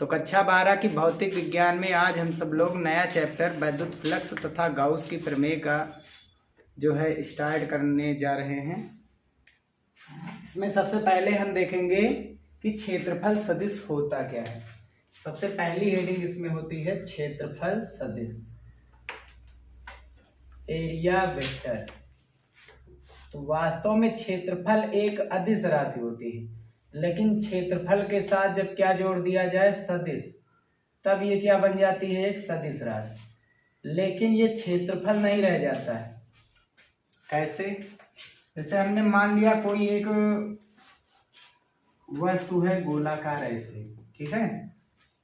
तो कक्षा 12 की भौतिक विज्ञान में आज हम सब लोग नया चैप्टर वैद्युत फ्लक्स तथा गाउस की प्रमेय का जो है स्टार्ट करने जा रहे हैं। इसमें सबसे पहले हम देखेंगे कि क्षेत्रफल सदिश होता क्या है। सबसे पहली हेडिंग इसमें होती है क्षेत्रफल सदिश, एरिया वेक्टर। तो वास्तव में क्षेत्रफल एक अदिश राशि होती है, लेकिन क्षेत्रफल के साथ जब क्या जोड़ दिया जाए, सदिश, तब ये क्या बन जाती है, एक सदिश राशि। लेकिन ये क्षेत्रफल नहीं रह जाता है। कैसे? जैसे हमने मान लिया कोई एक वस्तु है गोलाकार ऐसे, ठीक है,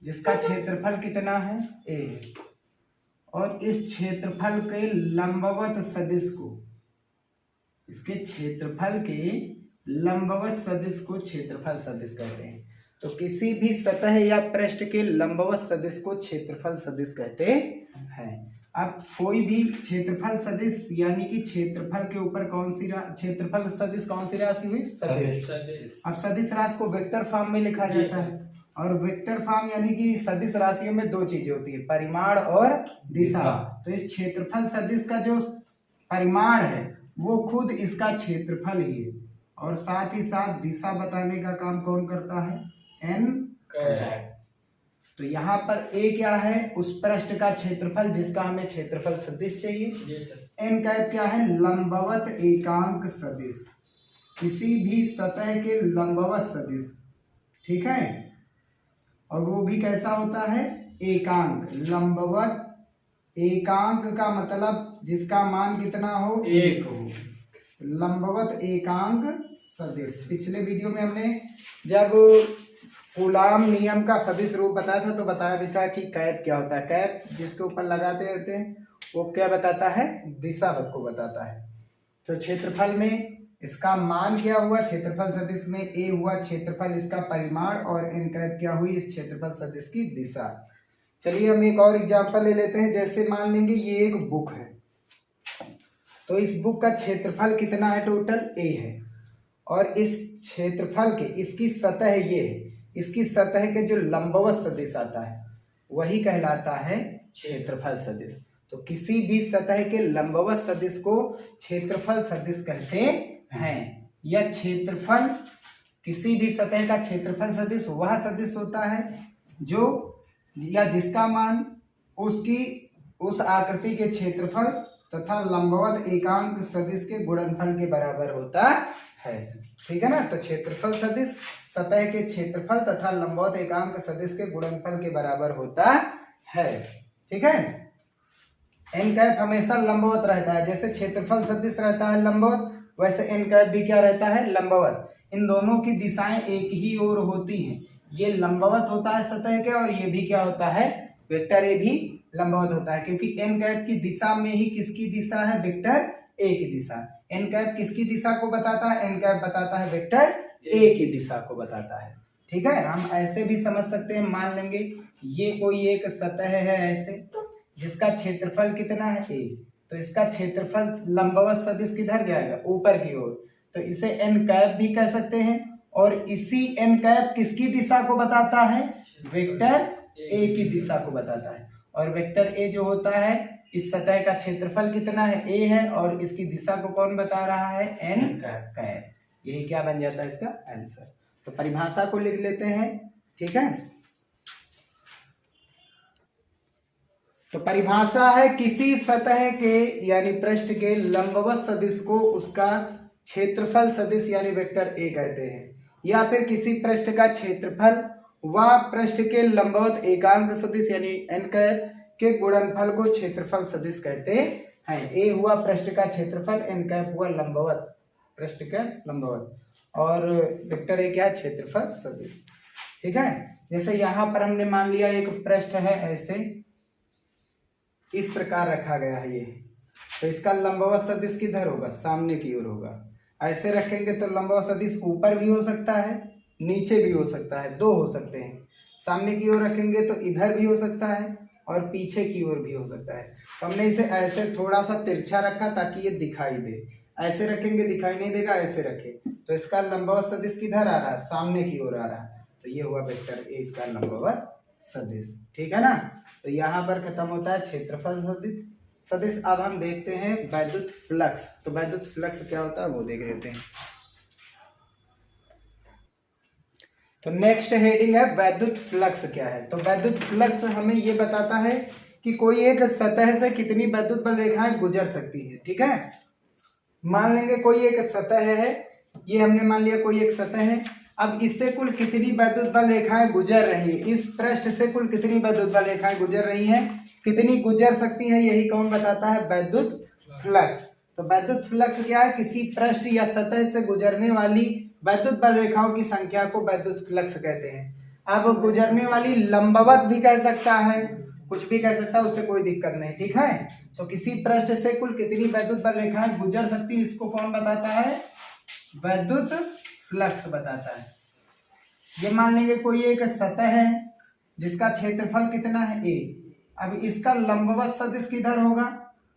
जिसका क्षेत्रफल कितना है, a है, और इस क्षेत्रफल के लंबवत सदिश को, इसके क्षेत्रफल के लंबवत सदिश को क्षेत्रफल सदिश कहते हैं। तो किसी भी सतह या पृष्ठ के लंबवत सदिश को क्षेत्रफल सदिश कहते हैं। अब कोई भी क्षेत्रफल सदिश यानी कि क्षेत्रफल के ऊपर कौन सी क्षेत्रफल सदिश कौन सी राशि हुई, सदिश। अब सदिश राशि को वेक्टर फॉर्म में लिखा जाता है, और वेक्टर फॉर्म यानी कि सदिश राशियों में दो चीजें होती है, परिमाण और दिशा। तो इस क्षेत्रफल सदिश का जो परिमाण है वो खुद इसका क्षेत्रफल ही है, और साथ ही साथ दिशा बताने का काम कौन करता है, n कैप। तो यहाँ पर a क्या है, उस पृष्ठ का क्षेत्रफल जिसका हमें क्षेत्रफल सदिश चाहिए। n कैप क्या है, लंबवत एकांक सदिश, किसी भी सतह के लंबवत सदिश, ठीक है। और वो भी कैसा होता है, एकांक। लंबवत एकांक का मतलब जिसका मान कितना हो, 1 हो। लंबवत एकांक सदिश। पिछले वीडियो में हमने जब कूलाम नियम का सदिश रूप बताया था तो बताया भी था कि कैप क्या होता है। कैप जिसके ऊपर लगाते रहते हैं वो क्या बताता है, दिशा को बताता है। तो क्षेत्रफल में इसका मान क्या हुआ, क्षेत्रफल सदिश में a हुआ क्षेत्रफल इसका परिमाण, और n कैप क्या हुई, इस क्षेत्रफल सदिश की दिशा। चलिए हम एक और एग्जांपल ले लेते हैं। जैसे मान लेंगे ये एक बुक है, तो इस बुक का क्षेत्रफल कितना है, टोटल a है, और इस क्षेत्रफल के इसकी सतह ये है, इसकी सतह के जो लंबवत सदिश आता है वही कहलाता है क्षेत्रफल सदिश। तो किसी भी सतह के लंबवत सदिश को क्षेत्रफल सदिश कहते हैं। या क्षेत्रफल, किसी भी सतह का क्षेत्रफल सदिश वह सदिश होता है जो या जिसका मान उसकी उस आकृति के क्षेत्रफल तथा लंबवत एकांक सदिश के गुणनफल के बराबर होता है, ठीक है ना। तो क्षेत्रफल सदिश सतह के क्षेत्रफल तथा लंबवत एकांक सदिश के गुणनफल के बराबर होता है, ठीक है। n कैप हमेशा लंबवत रहता है, जैसे क्षेत्रफल सदिश रहता है लंबवत, वैसे n कैप भी क्या रहता है, लंबवत। इन दोनों की दिशाएं एक ही ओर होती हैं। ये लंबवत होता है सतह के, और ये भी क्या होता है, वेक्टर ए भी लंबवत होता है, क्योंकि n कैप की दिशा में ही किसकी दिशा है, वेक्टर ए की दिशा। n कैप किसकी दिशा को बताता है, n कैप बताता है वेक्टर ए की दिशा को बताता है, ठीक है। हम ऐसे भी समझ सकते हैं, मान लेंगे ये कोई एक सतह है ऐसे, जिसका क्षेत्रफल कितना है, a, तो इसका क्षेत्रफल लंबवत सदिश किधर जाएगा, ऊपर की ओर, तो इसे n कैप भी कह सकते हैं। और इसी n कैप किसकी दिशा को बताता है, वेक्टर a की दिशा को बताता है। और वेक्टर a जो होता है, इस सतह का क्षेत्रफल कितना है, a है, और इसकी दिशा को कौन बता रहा है, n कैप। यही क्या बन जाता है इसका आंसर। तो परिभाषा को लिख लेते हैं, ठीक है। तो परिभाषा है, किसी सतह के यानी पृष्ठ के लंबवत सदिश को उसका क्षेत्रफल सदिश यानी वेक्टर ए कहते हैं, या फिर किसी पृष्ठ का क्षेत्रफल व पृष्ठ के लंबवत एकांक सदिश यानी n कैप के गुणनफल को क्षेत्रफल सदिश कहते हैं। ए हुआ पृष्ठ का क्षेत्रफल, n कैप हुआ लंबवत, पृष्ठ का लंबवत, और वेक्टर ए क्या है, क्षेत्रफल सदिश, ठीक है। जैसे यहाँ पर हमने मान लिया एक पृष्ठ है ऐसे, इस प्रकार रखा गया है ये, तो इसका लंबवत सदिश किधर होगा, सामने की ओर होगा। ऐसे रखेंगे तो लंबवत सदिश ऊपर भी हो सकता है, नीचे भी हो सकता है, दो हो सकते हैं। सामने की ओर रखेंगे तो इधर भी हो सकता है और पीछे की ओर भी हो सकता है। तो हमने इसे ऐसे थोड़ा सा तिरछा रखा ताकि ये दिखाई दे। ऐसे रखेंगे दिखाई नहीं देगा, ऐसे रखे तो इसका लंबवत सदिश किधर आ रहा है, सामने की ओर आ रहा है, तो ये हुआ वेक्टर ए इसका लंबवत सदिश। ठीक है ना, तो यहाँ पर खत्म होता है क्षेत्रफल सदिश। अब हम देखते हैं वैद्युत फ्लक्स। तो वैद्युत फ्लक्स क्या होता है वो देख लेते हैं। तो नेक्स्ट हेडिंग है वैद्युत फ्लक्स क्या है। तो वैद्युत फ्लक्स हमें ये बताता है कि कोई एक सतह से कितनी वैद्युत बल रेखाएं गुजर सकती है। ठीक है, मान लेंगे कोई एक सतह है, ये हमने मान लिया कोई एक सतह है। अब इससे कुल कितनी वैद्युत बल रेखाएं गुजर रही है, इस पृष्ठ से कुल कितनी वैद्युत बल रेखाएं गुजर रही हैं, कितनी गुजर सकती हैं, यही कौन बताता है, वैद्युत फ्लक्स। तो वैद्युत फ्लक्स क्या है, किसी पृष्ठ या सतह से गुजरने वाली वैद्युत बल रेखाओं की संख्या को वैद्युत फ्लक्स कहते हैं। अब गुजरने वाली लंबवत भी कह सकता है, कुछ भी कह सकता है, उससे कोई दिक्कत नहीं। ठीक है, तो किसी पृष्ठ से कुल कितनी वैद्युत बल रेखाएं गुजर सकती है, इसको कौन बताता है, वैद्युत फ्लक्स बताता है। ये मान लेंगे कोई एक सतह है जिसका क्षेत्रफल कितना है, a। अब इसका लंबवत सदिश किधर होगा,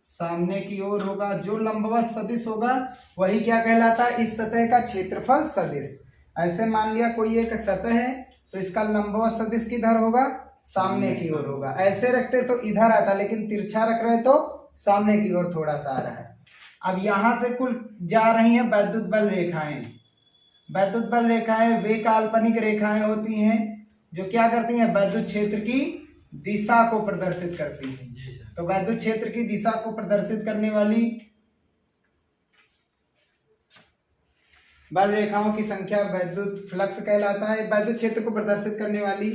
सामने की ओर होगा। जो लंबवत सदिश होगा वही क्या कहलाता है, इस सतह का क्षेत्रफल सदिश। ऐसे मान लिया कोई एक सतह है तो इसका लंबवत सदिश किधर होगा, सामने की ओर होगा। ऐसे रखते तो इधर आता, लेकिन तिरछा रख रहे तो सामने की ओर थोड़ा सा आ रहा है। अब यहां से कुल जा रही हैं वैद्युत बल रेखाएं। वैद्युत बल रेखाएं वे काल्पनिक रेखाएं होती हैं जो क्या करती हैं, वैद्युत क्षेत्र की दिशा को प्रदर्शित करती हैं। तो वैद्युत क्षेत्र की दिशा को प्रदर्शित करने वाली बल रेखाओं की संख्या वैद्युत फ्लक्स कहलाता है। वैद्युत क्षेत्र को प्रदर्शित करने वाली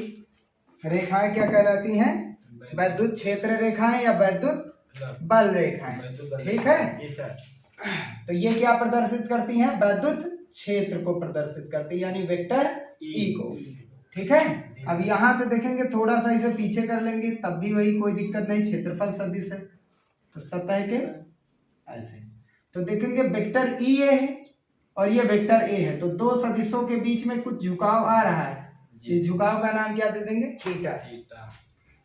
रेखाएं क्या कहलाती हैं, वैद्युत क्षेत्र रेखाएं या वैद्युत बल रेखाएं। ठीक है, तो ये क्या प्रदर्शित करती हैं, वैद्युत क्षेत्र को प्रदर्शित करती है, यानी वेक्टर ई को। ठीक है, अब यहां से देखेंगे, थोड़ा सा इसे पीछे कर लेंगे तब भी वही, कोई दिक्कत नहीं, क्षेत्रफल सदिश है तो सतह के ऐसे। तो देखेंगे वेक्टर ई ए है और ये वेक्टर ए है, तो दो सदिशों के बीच में कुछ झुकाव आ रहा है, इस झुकाव का नाम क्या दे देंगे, थीटा।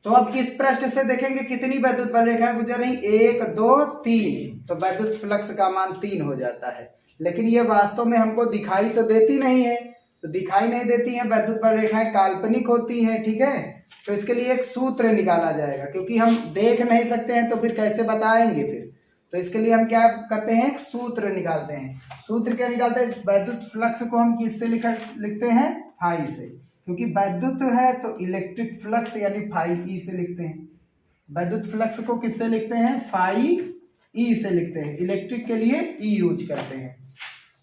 तो अब इस पृष्ठ से देखेंगे कितनी वैद्युत बल रेखाएं गुजर रही, 1 2 3, तो वैद्युत फ्लक्स का मान 3 हो जाता है। लेकिन ये वास्तव में हमको दिखाई तो देती नहीं है, तो दिखाई नहीं देती है, वैद्युत बल रेखाएं काल्पनिक होती हैं। ठीक है, तो इसके लिए एक सूत्र निकाला जाएगा, क्योंकि हम देख नहीं सकते हैं तो फिर कैसे बताएंगे फिर। तो इसके लिए हम क्या करते हैं, एक सूत्र निकालते हैं। सूत्र क्या निकालते हैं, वैद्युत फ्लक्स को हम किससे लिखते हैं, फाई से, क्योंकि वैद्युत है तो इलेक्ट्रिक फ्लक्स यानी फाई ई से लिखते हैं। वैद्युत फ्लक्स को किससे लिखते हैं, फाई ई से लिखते हैं, इलेक्ट्रिक के लिए ई यूज करते हैं।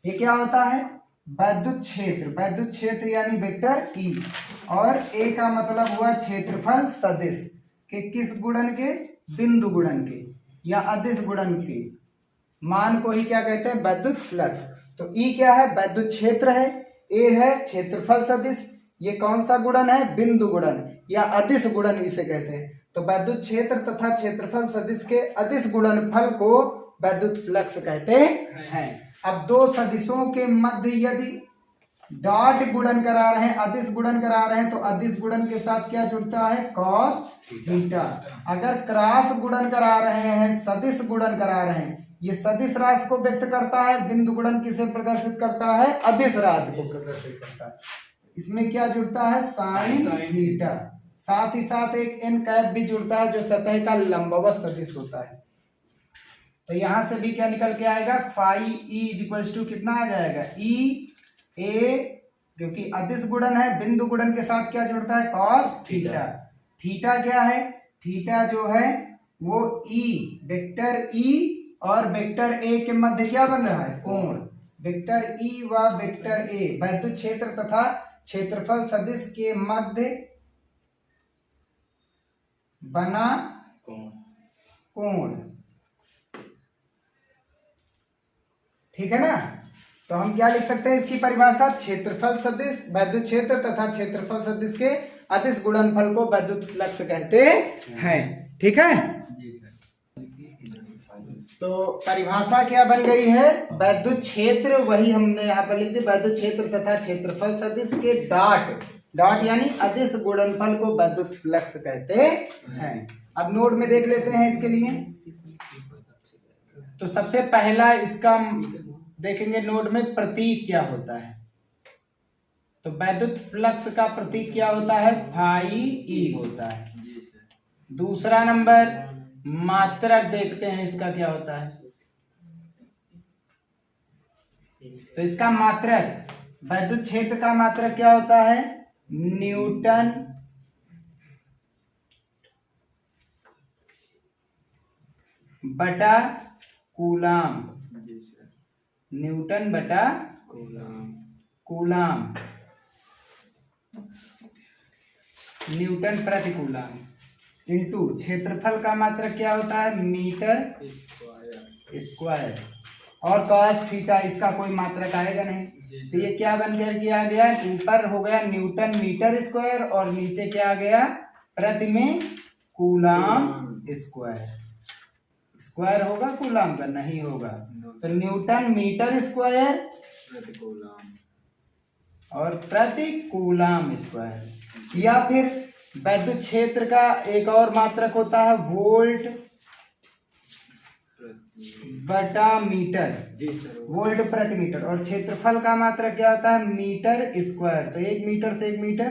ये क्या होता है, वैद्युत क्षेत्र, वैद्युत क्षेत्र यानी वेक्टर ई, और ए का मतलब हुआ क्षेत्रफल सदिश के किस गुणन के, बिंदु गुणन के या अदिश गुणन के मान को ही क्या कहते हैं, वैद्युत फ्लक्स। तो ई क्या है, वैद्युत क्षेत्र है, ए है क्षेत्रफल सदिश, ये कौन सा गुणन है, बिंदु गुणन या अदिश गुणन इसे कहते हैं। तो वैद्युत क्षेत्र तथा क्षेत्रफल सदिश के अदिश गुणनफल को वैद्युत फ्लक्स कहते हैं। अब दो सदिशों के मध्य यदि डॉट गुणन करा रहे हैं, अदिश गुणन करा रहे हैं, तो अदिश गुणन के साथ क्या जुड़ता है, कॉस थीटा। अगर क्रॉस गुणन करा रहे हैं, सदिश गुणन करा रहे हैं, ये सदिश राशि को व्यक्त करता है, बिंदु गुणन किसे प्रदर्शित करता है, अदिश राशि को प्रदर्शित करता है। इसमें क्या जुड़ता है, साइन थीटा। साथ ही साथ एक एन कैप भी जुड़ता है जो सतह का लंबवत सदिश होता है। तो यहां से भी क्या निकल के आएगा, phi E is equals to कितना आ जाएगा, ई ए, क्योंकि अदिश गुणन है, बिंदु गुणन के साथ क्या जुड़ता है, कॉस थीटा। थीटा क्या है, थीटा जो है वो ई, वेक्टर ई और वेक्टर ए के मध्य क्या बन रहा है, कोण। वेक्टर ई व वेक्टर ए वैद्युत क्षेत्र तथा क्षेत्रफल सदिश के मध्य बना कोण। ठीक है ना, तो हम क्या लिख सकते हैं इसकी परिभाषा, क्षेत्रफल सदिश, वैद्युत क्षेत्र तथा क्षेत्रफल सदिश के अदिश गुणनफल को वैद्युत फ्लक्स कहते हैं। ठीक है, तो परिभाषा क्या बन गई है, वैद्युत क्षेत्र, वही हमने यहाँ पर लिख दी, वैद्युत क्षेत्र तथा क्षेत्रफल सदिश के डॉट यानी अदिश गुणनफल को वैद्युत फ्लक्स कहते हैं। अब नोट में देख लेते हैं इसके लिए। तो सबसे पहला इसका देखेंगे नोट में प्रतीक क्या होता है। तो वैद्युत फ्लक्स का प्रतीक क्या होता है? फाई ई होता है। दूसरा नंबर मात्रक देखते हैं इसका क्या होता है। तो इसका मात्रक, वैद्युत क्षेत्र का मात्रक क्या होता है? न्यूटन बटा कूलाम। न्यूटन बटा कूलाम, न्यूटन प्रति कूलाम इंटू क्षेत्रफल का मात्रक क्या होता है? Metre square. और cos थीटा इसका कोई मात्रक आएगा नहीं। तो ये क्या बनकर के आ गया? ऊपर हो गया न्यूटन मीटर स्क्वायर और नीचे क्या आ गया? प्रति में कूलाम स्क्वायर। स्क्वायर होगा कूलाम का? नहीं होगा। तो न्यूटन मीटर स्क्वायर और प्रति कूलाम स्क्वायर। या फिर वैद्युत क्षेत्र का एक और मात्रक होता है वोल्ट बटा मीटर। जी सर, वोल्ट प्रति मीटर। और क्षेत्रफल का मात्रक क्या होता है? Metre square. तो 1 मीटर से 1 मीटर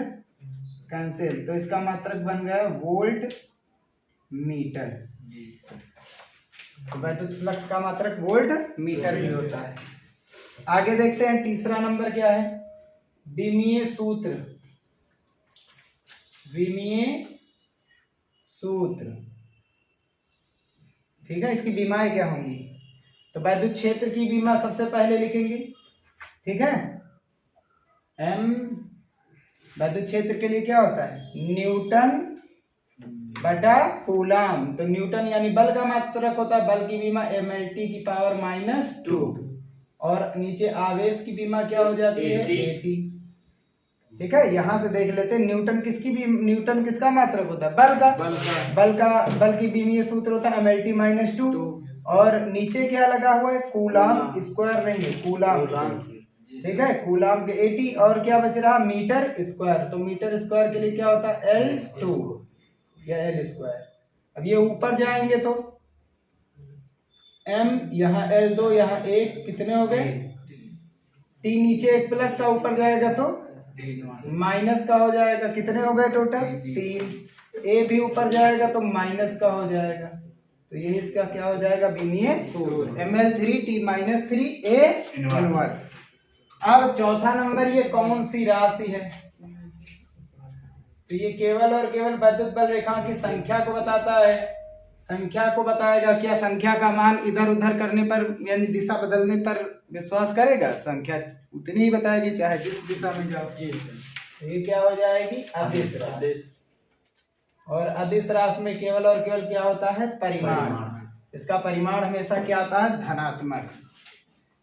कैंसिल, तो इसका मात्रक बन गया वोल्ट मीटर। तो वैद्युत फ्लक्स का मात्रक वोल्ट मीटर भी होता है। आगे देखते हैं तीसरा नंबर क्या है? विमीय सूत्र। विमीय सूत्र, ठीक है। इसकी विमाएं क्या होंगी? तो वैद्युत क्षेत्र की विमा सबसे पहले लिखेंगे, ठीक है। एम वैद्युत क्षेत्र के लिए क्या होता है? न्यूटन बटा कूलाम। तो न्यूटन यानी बल का मात्रक होता है, बल की विमा mLT की पावर -2। और नीचे आवेश की विमा क्या हो जाती है? AT, ठीक है। यहां से देख लेते हैं न्यूटन किसकी भी, न्यूटन किसका मात्रक होता है? बल का बल की विमीय सूत्र होता है mLT -2। और नीचे क्या लगा हुआ है? कूलाम स्क्वायर नहीं है, कूलाम, ठीक है। कूलाम के AT। और क्या बच रहा? Metre square. तो मीटर स्क्वायर के लिए क्या होता है? L2 या L स्क्वायर। अब ये ऊपर जाएंगे तो M, यहाँ L2, यहाँ 1, कितने हो गए? T नीचे एक प्लस का ऊपर जाएगा तो माइनस का हो जाएगा, कितने हो गए टोटल? 3। ए भी ऊपर जाएगा तो माइनस का हो जाएगा। तो ये इसका क्या हो जाएगा? विमीय सूत्र mL3T - 3A इनवर्स। अब चौथा नंबर, ये कौन सी राशि है? तो ये केवल और केवल वैद्युत बल रेखा की संख्या को बताता है। संख्या को बताएगा। क्या संख्या का मान इधर उधर करने पर यानी दिशा बदलने पर विश्वास करेगा? संख्या उतनी ही बताएगी चाहे जिस दिशा में जाओ। ये क्या हो जाएगी? अदिश राशि। और अदिश राशि में केवल और केवल क्या होता है? परिमाण। इसका परिमाण हमेशा क्या आता है? धनात्मक।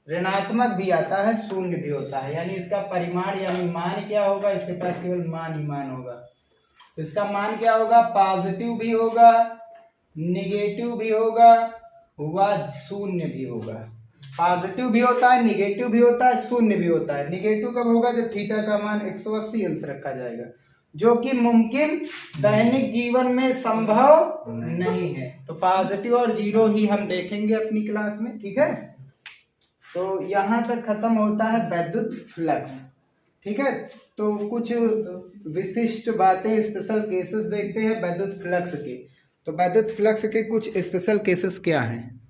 ऋणात्मक भी आता है, शून्य भी होता है। यानी इसका परिमाण यानी मान क्या होगा? इसके पास केवल मान ही मान होगा। तो इसका मान क्या होगा? पॉजिटिव भी होगा, निगेटिव भी होगा, शून्य भी होगा। पॉजिटिव भी होता है, निगेटिव भी होता है, शून्य भी होता है। निगेटिव कब होगा? जब थीटा का मान 180 अंश रखा जाएगा, जो कि मुमकिन दैनिक जीवन में संभव नहीं है। तो पॉजिटिव और जीरो ही हम देखेंगे अपनी क्लास में, ठीक है। तो यहाँ तक खत्म होता है वैद्युत फ्लक्स, ठीक है। तो कुछ विशिष्ट बातें, स्पेशल केसेस देखते हैं वैद्युत फ्लक्स के। तो वैद्युत फ्लक्स के कुछ स्पेशल केसेस क्या हैं?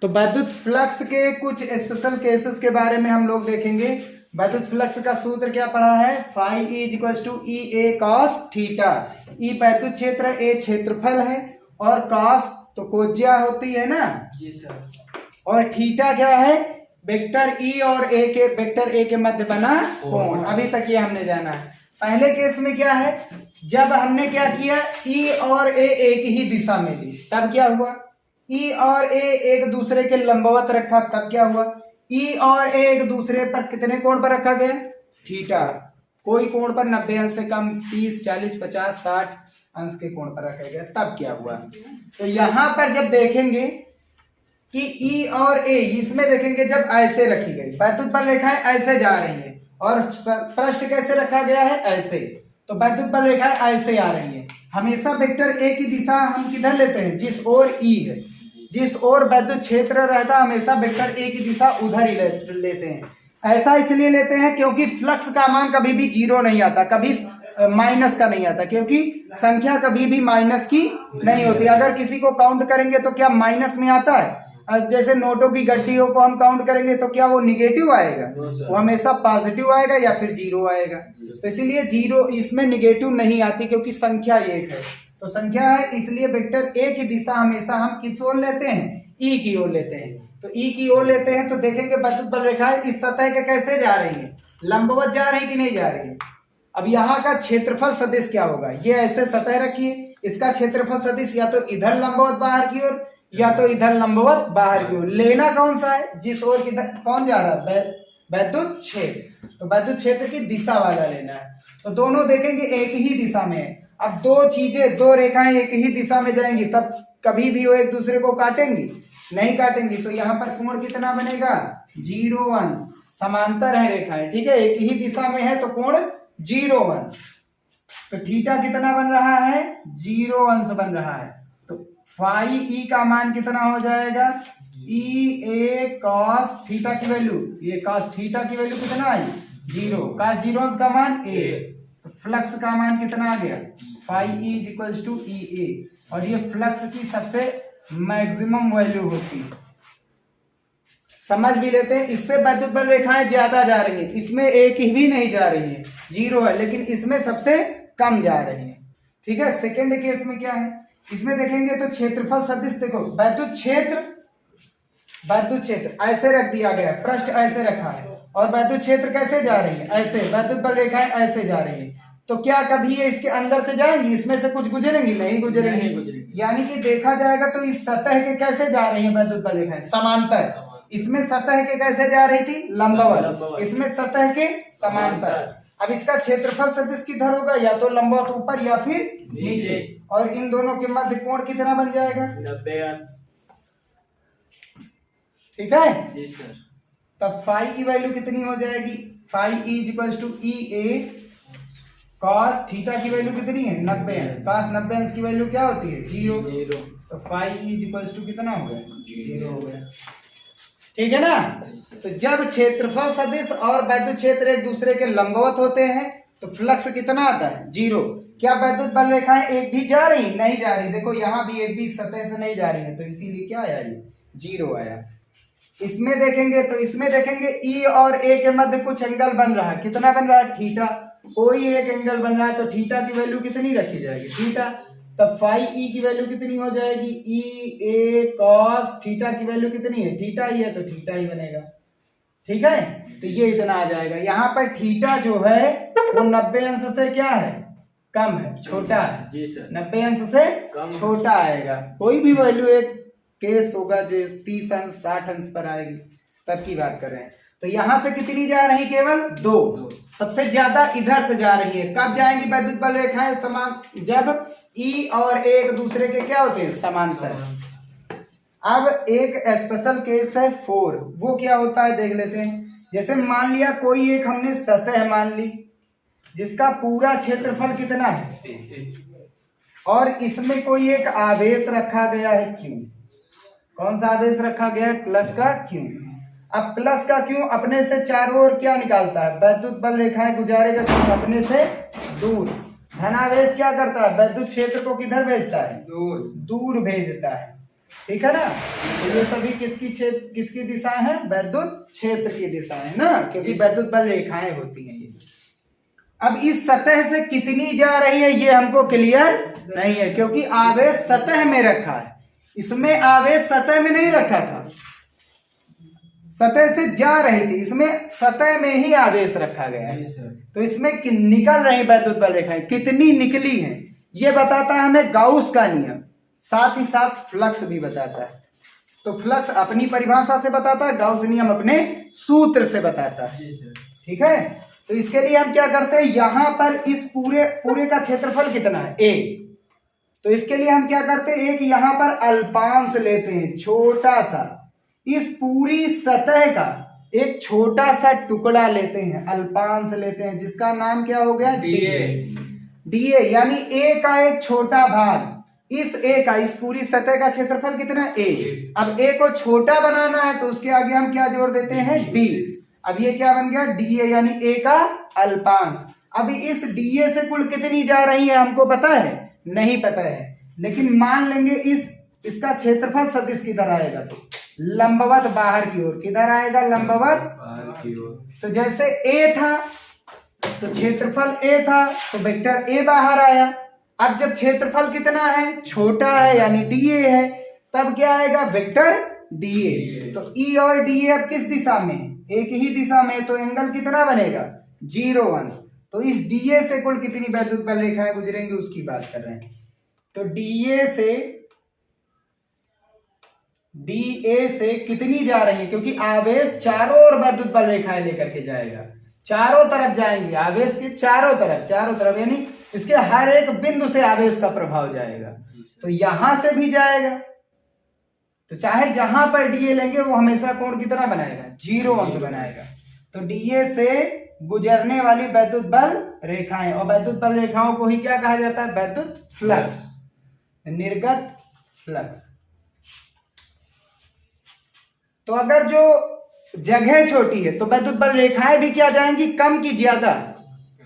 तो वैद्युत फ्लक्स के कुछ स्पेशल केसेस के बारे में हम लोग देखेंगे। वैद्युत फ्लक्स का सूत्र क्या पढ़ा है? Phi E = EA cos theta. E वैद्युत क्षेत्र, A क्षेत्रफल है, और cos तो कोज्या होती है ना जी सर, और थीटा क्या है? वेक्टर E और वेक्टर A के मध्य बना कोण। अभी तक ये हमने जाना है। पहले केस में क्या है? जब हमने क्या किया? E और A एक ही दिशा में ली, तब क्या हुआ? E और A एक दूसरे के लंबवत रखा, तब क्या हुआ? E और A एक दूसरे पर कितने कोण पर रखा गया? थीटा। कोई कोण पर 90 अंश से कम, 30, 40, 50, 60 अंश के कोण पर रखा गया, तब क्या हुआ? तो यहां पर जब देखेंगे कि E और A, इसमें देखेंगे जब ऐसे रखी गई, वैद्युत बल रेखाएं ऐसे जा रही है, और पृष्ठ कैसे रखा गया है? ऐसे। तो वैद्युत बल रेखाएं ऐसे आ रही है। हमेशा वेक्टर A की दिशा हम किधर लेते हैं? जिस ओर E है, जिस ओर वैद्युत क्षेत्र रहता, हमेशा वेक्टर A की दिशा उधर ही लेते हैं। ऐसा इसलिए लेते हैं क्योंकि फ्लक्स का मान कभी भी जीरो नहीं आता, कभी माइनस का नहीं आता, क्योंकि संख्या कभी भी माइनस की नहीं होती। अगर किसी को काउंट करेंगे तो क्या माइनस में आता है? जैसे नोटों की गड्डियों को हम काउंट करेंगे तो क्या वो निगेटिव आएगा? वो हमेशा पॉजिटिव आएगा या फिर जीरो आएगा। तो इसीलिए जीरो इसमें निगेटिव नहीं आती, क्योंकि संख्या एक है। तो संख्या है इसलिए वेक्टर ए की दिशा हमेशा हम किस ओर लेते हैं? ई की ओर लेते हैं। तो ई की ओर लेते हैं तो देखेंगे वैद्युत बल रेखाएं इस सतह के कैसे जा रही है? लंबवत जा रही कि नहीं जा रही है? अब यहाँ का क्षेत्रफल सदिश क्या होगा? ये ऐसे सतह रखिए, इसका क्षेत्रफल सदिश या तो इधर लंबवत बाहर की ओर या तो इधर लंबवत बाहर की ओर। लेना कौन सा है? जिस ओर की कौन जा रहा है? वैद्युत क्षेत्र। तो वैद्युत क्षेत्र की दिशा वाला लेना है। तो दोनों देखेंगे एक ही दिशा में है। अब दो रेखाएं एक ही दिशा में जाएंगी तब कभी भी वो एक दूसरे को काटेंगी? नहीं काटेंगी। तो यहाँ पर कोण कितना बनेगा? 0 अंश। समांतर है रेखाएं, ठीक है, एक ही दिशा में है तो कोण 0 अंश। तो थीटा कितना बन रहा है? 0 अंश बन रहा है। तो फाई ई का मान कितना हो जाएगा? ई ए कॉस थीटा की वैल्यू, ये कॉस थीटा की वैल्यू कितना है? 0। कॉस 0 अंश का मान ए। तो फ्लक्स का मान कितना आ गया? Phi E is equals to E A. और ये फ्लक्स की सबसे मैक्सिमम वैल्यू होती है। समझ भी लेते हैं। इससे वैद्युत बल रेखाएं ज्यादा जा रही है, इसमें एक ही भी नहीं जा रही है, 0 है, लेकिन इसमें सबसे कम जा रही है। ठीक है। सेकेंड केस में क्या है? इसमें देखेंगे तो क्षेत्रफल सदिश, देखो वैद्युत क्षेत्र ऐसे रख दिया गया, पृष्ठ ऐसे रखा है, और वैद्युत क्षेत्र कैसे जा रही है? ऐसे। वैद्युत बल रेखाएं ऐसे जा रही है। तो क्या कभी ये इसके अंदर से जाएंगी? इसमें से कुछ गुजरेंगी? नहीं गुजरेंगी। यानी कि देखा जाएगा तो इस सतह के कैसे जा रही है वैद्युत बल रेखाएं? समांतर। इसमें सतह के कैसे जा रही थी? लंबवत। इसमें सतह के समांतर। अब इसका क्षेत्रफल सदिश किधर होगा? या तो लंबवत ऊपर या फिर नीचे। और इन दोनों के मध्य कोण कितना बन जाएगा? 90 अंश। ठीक है जी सर। तब फाई की वैल्यू कितनी हो जाएगी? Phi E is equals to E A cos theta की वैल्यू कितनी है? 90 अंश। कॉस 90 अंश की वैल्यू क्या होती है? 0। तो phi E is equals to कितना हो गया? 0 हो गया। ठीक है ना। तो जब क्षेत्रफल सदिश और वैद्युत क्षेत्र एक दूसरे के लंबवत होते हैं तो फ्लक्स कितना आता है? 0। क्या वैद्युत बल रेखाएं एक भी जा रही? नहीं जा रही। देखो यहाँ भी एक भी सतह से नहीं जा रही है, तो इसीलिए क्या आया? ये 0 आया। इसमें देखेंगे ई और ए के मध्य कुछ एंगल बन रहा है। कितना बन रहा है? थीटा। कोई एक एंगल बन रहा है तो थीटा की वैल्यू कितनी रखी जाएगी? थीटा। तब फाई ई की वैल्यू कितनी हो जाएगी? ई ए कॉस थीटा की वैल्यू कितनी है? थीटा ही है तो थीटा ही बनेगा। ठीक है। तो ये इतना आ जाएगा। यहाँ पर थीटा जो है वो 90 अंश से क्या है? कम है, छोटा है। जी सर। 90 अंश से छोटा आएगा। कोई भी वैल्यू एक केस होगा जो 30 अंश 60 अंश पर आएगी, तब की बात कर रहे हैं। तो यहां से कितनी जा रही? केवल 2। सबसे ज्यादा इधर से जा रही है। कब जाएंगी वैद्युत बल रेखाएं समान? जब ई और ए एक दूसरे के क्या होते हैं? समांतर। अब एक स्पेशल केस है 4। वो क्या होता है देख लेते हैं। जैसे मान लिया कोई एक हमने सतह मान ली जिसका पूरा क्षेत्रफल कितना है, और इसमें कोई एक आवेश रखा गया है Q। कौन सा आवेश रखा गया है? प्लस का Q। अब प्लस का Q अपने से चारों ओर क्या निकालता है? वैद्युत बल रेखाएं गुजारेगा Q अपने से दूर। धनावेश क्या करता है? वैद्युत क्षेत्र को किधर भेजता है? दूर भेजता है। ठीक है ना। तो ये सभी किसकी दिशा है? वैद्युत क्षेत्र की दिशा है ना, क्योंकि वैद्युत बल रेखाएं होती हैं ये। अब इस सतह से कितनी जा रही है ये हमको क्लियर नहीं है, क्योंकि आवेश सतह में रखा है। इसमें आवेश सतह में नहीं रखा था, सतह से जा रही थी। इसमें सतह में ही आवेश रखा गया है। तो इसमें निकल रही वैद्युत बल रेखाएं कितनी निकली हैं ये बताता है हमें गाउस का नियम, साथ ही साथ फ्लक्स भी बताता है। तो फ्लक्स अपनी परिभाषा से बताता है, गाउस नियम अपने सूत्र से बताता है। ठीक है। तो इसके लिए हम क्या करते हैं? यहां पर इस पूरे का क्षेत्रफल कितना है? A। तो इसके लिए हम क्या करते हैं? एक यहां पर अल्पांश लेते हैं, छोटा सा। इस पूरी सतह का एक छोटा सा टुकड़ा लेते हैं, अल्पांश लेते हैं, जिसका नाम क्या हो गया? DA। यानी A का एक छोटा भाग। इस A का, इस पूरी सतह का क्षेत्रफल कितना? A। अब A को छोटा बनाना है तो उसके आगे हम क्या जोड़ देते हैं? D। अब ये क्या बन गया, DA यानी A का अल्पांश। अब इस DA से कुल कितनी जा रही है हमको पता है, नहीं पता है, लेकिन मान लेंगे इसका क्षेत्रफल सदिश किधर आएगा, तो लंबवत बाहर की ओर, किधर आएगा, लंबवत बाहर की ओर। तो जैसे A था तो क्षेत्रफल A था तो वेक्टर A बाहर आया। अब जब क्षेत्रफल कितना है, छोटा है यानी DA है, तब क्या आएगा, वेक्टर DA। तो E और DA अब किस दिशा में, एक ही दिशा में, तो एंगल कितना बनेगा, 0 अंश। तो इस DA से कुल कितनी वैद्युत बल रेखाएं गुजरेंगी उसकी बात कर रहे हैं। तो DA से कितनी जा रही है, क्योंकि आवेश चारों ओर वैद्युत बल रेखाएं लेकर के जाएगा, चारों तरफ जाएंगी, आवेश के चारों तरफ यानी इसके हर एक बिंदु से आवेश का प्रभाव जाएगा। तो यहां से भी जाएगा, तो चाहे जहां पर DA लेंगे वो हमेशा कोण कितना बनाएगा, 0 अंश बनाएगा। तो DA से गुजरने वाली वैद्युत बल रेखाएं, और वैद्युत बल रेखाओं को ही क्या कहा जाता है, वैद्युत फ्लक्स, निर्गत फ्लक्स। तो अगर जो जगह छोटी है तो वैद्युत बल रेखाएं भी क्या जाएंगी, कम की ज्यादा,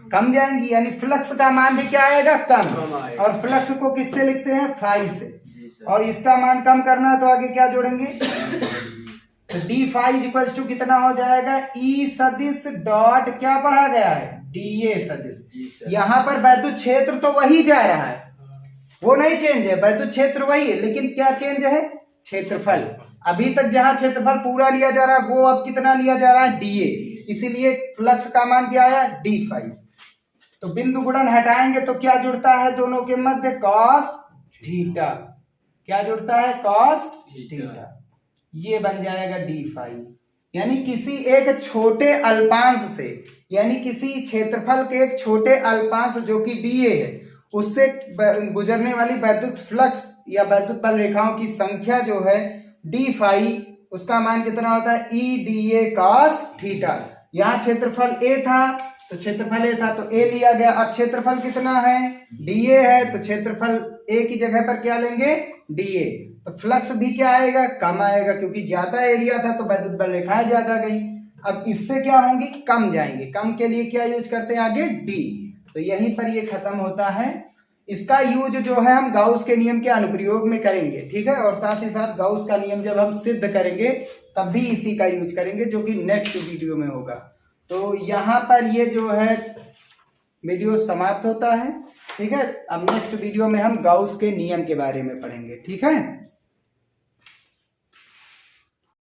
कम जाएंगी, यानी फ्लक्स का मान भी क्या आएगा, कम। और फ्लक्स को किससे लिखते हैं, फाई से, और इसका मान कम करना है तो आगे क्या जोड़ेंगे, तो डी फाई इक्वल्स टू कितना हो जाएगा, ई सदिश डॉट क्या पढ़ा गया है, DA सदिश। यहाँ पर वैद्युत क्षेत्र तो वही जा रहा है, वो नहीं चेंज है, वैद्युत क्षेत्र वही है, लेकिन क्या चेंज है, क्षेत्रफल। अभी तक जहां क्षेत्रफल पूरा लिया जा रहा है वो अब कितना लिया जा रहा है, DA, इसीलिए फ्लक्स का मान क्या आया, D5। तो बिंदु गुणन हटाएंगे तो क्या जुड़ता है दोनों के मध्य, cos थीटा, क्या जुड़ता है, cos थीटा, ये बन जाएगा D5। यानी किसी एक छोटे अल्पांश से, यानी किसी क्षेत्रफल के एक छोटे अल्पांश जो कि DA है, उससे गुजरने वाली वैद्युत फ्लक्स या वैद्युत बल रेखाओं की संख्या जो है D5, उसका मान कितना होता है, EDA cos थीटा। यहाँ क्षेत्रफल A था तो क्षेत्रफल A था तो A लिया गया, अब क्षेत्रफल कितना है, DA है, तो क्षेत्रफल A की जगह पर क्या लेंगे, DA। तो फ्लक्स भी क्या आएगा, कम आएगा, क्योंकि ज्यादा एरिया था तो वैद्युत बल रेखाएं ज्यादा गई। अब इससे क्या होंगी, कम जाएंगे, कम के लिए क्या यूज करते हैं आगे, D। तो यहीं पर ये खत्म होता है। इसका यूज जो है हम गाउस के नियम के अनुप्रयोग में करेंगे, ठीक है, और साथ ही साथ गाउस का नियम जब हम सिद्ध करेंगे तब भी इसी का यूज करेंगे, जो कि नेक्स्ट वीडियो में होगा। तो यहाँ पर ये जो है वीडियो समाप्त होता है, ठीक है। अब नेक्स्ट वीडियो में हम गाउस के नियम के बारे में पढ़ेंगे, ठीक है।